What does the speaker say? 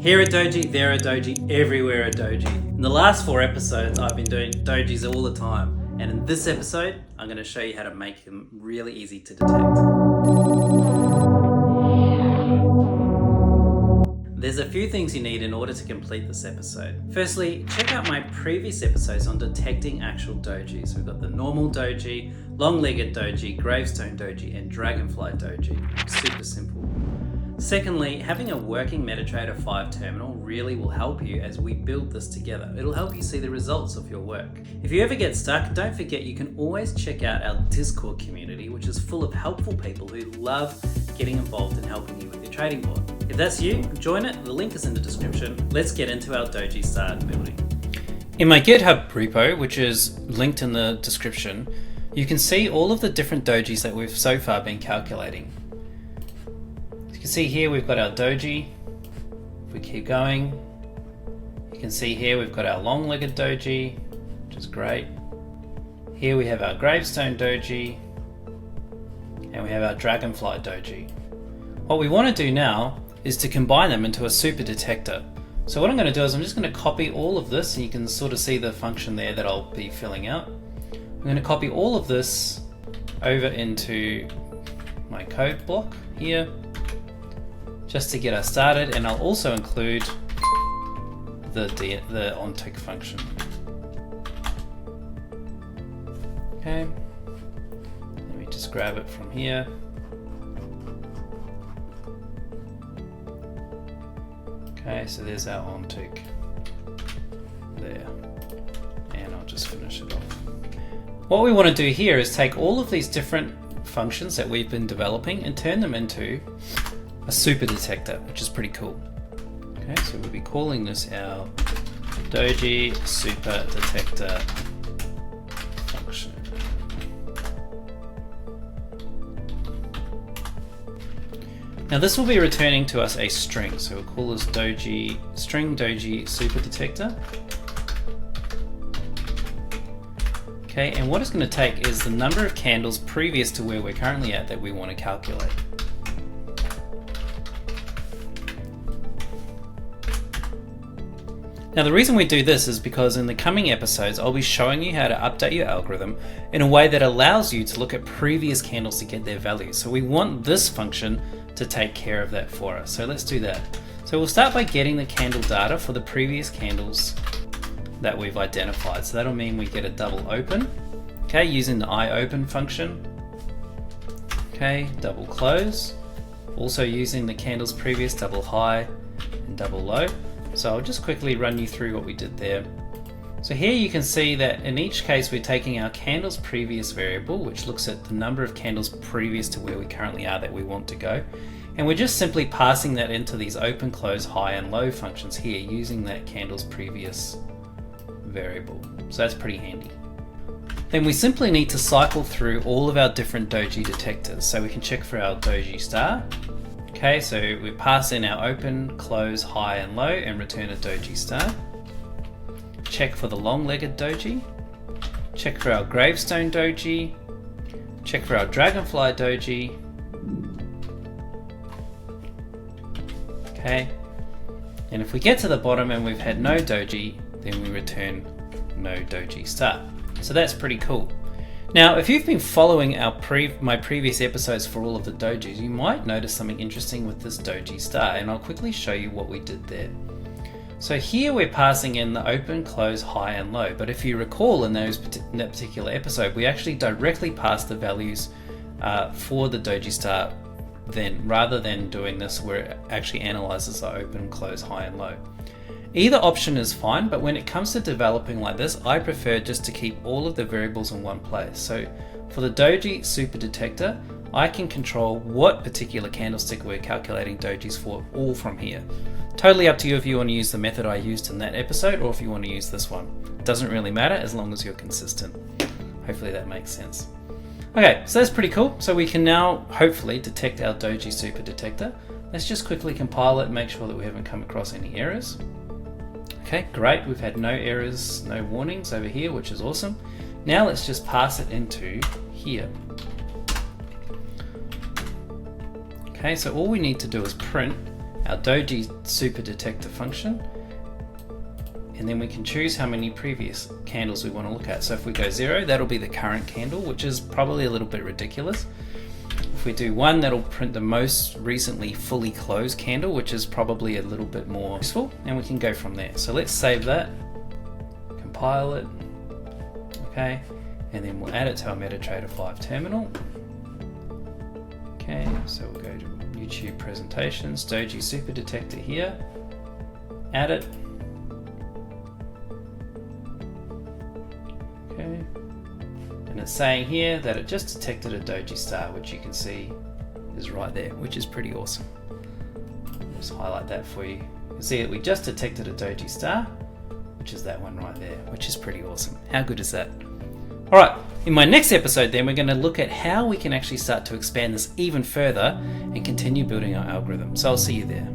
Here at Doji, there at Doji, everywhere at Doji. In the last 4 episodes, I've been doing dojis all the time. And in this episode, I'm going to show you how to make them really easy to detect. There's a few things you need in order to complete this episode. Firstly, check out my previous episodes on detecting actual dojis. We've got the normal doji, long-legged doji, gravestone doji, and dragonfly doji. Super simple. Secondly, having a working MetaTrader 5 terminal really will help you as we build this together. It'll help you see the results of your work. If you ever get stuck, don't forget you can always check out our Discord community, which is full of helpful people who love getting involved in helping you with your trading board. If that's you, join it. The link is in the description. Let's get into our doji start building. In my GitHub repo, which is linked in the description, you can see all of the different dojis that we've so far been calculating. You can see here we've got our doji. If we keep going, you can see here we've got our long-legged doji, which is great. Here we have our gravestone doji, and we have our dragonfly doji. What we want to do now is to combine them into a super detector. So what I'm going to do is I'm just going to copy all of this, and you can sort of see the function there that I'll be filling out. I'm going to copy all of this over into my code block here, just to get us started, and I'll also include the OnTick function. Okay, let me just grab it from here. Okay, so there's our OnTick there, and I'll just finish it off. What we want to do here is take all of these different functions that we've been developing and turn them into a super detector, which is pretty cool. Okay, so we'll be calling this our doji super detector function. Now this will be returning to us a string, so we'll call this doji string doji super detector. Okay, and what it's going to take is the number of candles previous to where we're currently at that we want to calculate. Now the reason we do this is because in the coming episodes I'll be showing you how to update your algorithm in a way that allows you to look at previous candles to get their values. So we want this function to take care of that for us. So let's do that. So we'll start by getting the candle data for the previous candles that we've identified. So that'll mean we get a double open, okay, using the IOpen function. Okay, double close, also using the candles previous double high and double low. So I'll just quickly run you through what we did there. So here you can see that in each case we're taking our candles previous variable, which looks at the number of candles previous to where we currently are that we want to go. And we're just simply passing that into these open, close, high and low functions here using that candles previous variable. So that's pretty handy. Then we simply need to cycle through all of our different doji detectors. So we can check for our doji star. Okay, so we pass in our open, close, high and low and return a doji star. Check for the long-legged doji. Check for our gravestone doji. Check for our dragonfly doji. Okay, and if we get to the bottom and we've had no doji, then we return no doji star. So that's pretty cool. Now, if you've been following my previous episodes for all of the dojis, you might notice something interesting with this doji star, and I'll quickly show you what we did there. So here we're passing in the open, close, high and low, but if you recall in that particular episode, we actually directly passed the values for the doji star then, rather than doing this where it actually analyzes the open, close, high and low. Either option is fine, but when it comes to developing like this, I prefer just to keep all of the variables in one place. So for the doji super detector, I can control what particular candlestick we're calculating dojis for all from here. Totally up to you if you want to use the method I used in that episode or if you want to use this one. It doesn't really matter as long as you're consistent. Hopefully that makes sense. Okay, so that's pretty cool. So we can now hopefully detect our doji super detector. Let's just quickly compile it and make sure that we haven't come across any errors. Okay, great. We've had no errors, no warnings over here, which is awesome. Now let's just pass it into here. Okay, so all we need to do is print our Doji super detector function, and then we can choose how many previous candles we want to look at. So if we go 0, that'll be the current candle, which is probably a little bit ridiculous. If we do 1, that'll print the most recently fully closed candle, which is probably a little bit more useful, and we can go from there. So let's save that, compile it, okay, and then we'll add it to our MetaTrader 5 terminal. Okay, so we'll go to YouTube presentations, Doji super detector here, add it. Okay, and it's saying here that it just detected a Doji star, which you can see is right there, which is pretty awesome. I'll just highlight that for you. You can see that we just detected a Doji star, which is that one right there, which is pretty awesome. How good is that? All right, in my next episode then, we're going to look at how we can actually start to expand this even further and continue building our algorithm. So I'll see you there.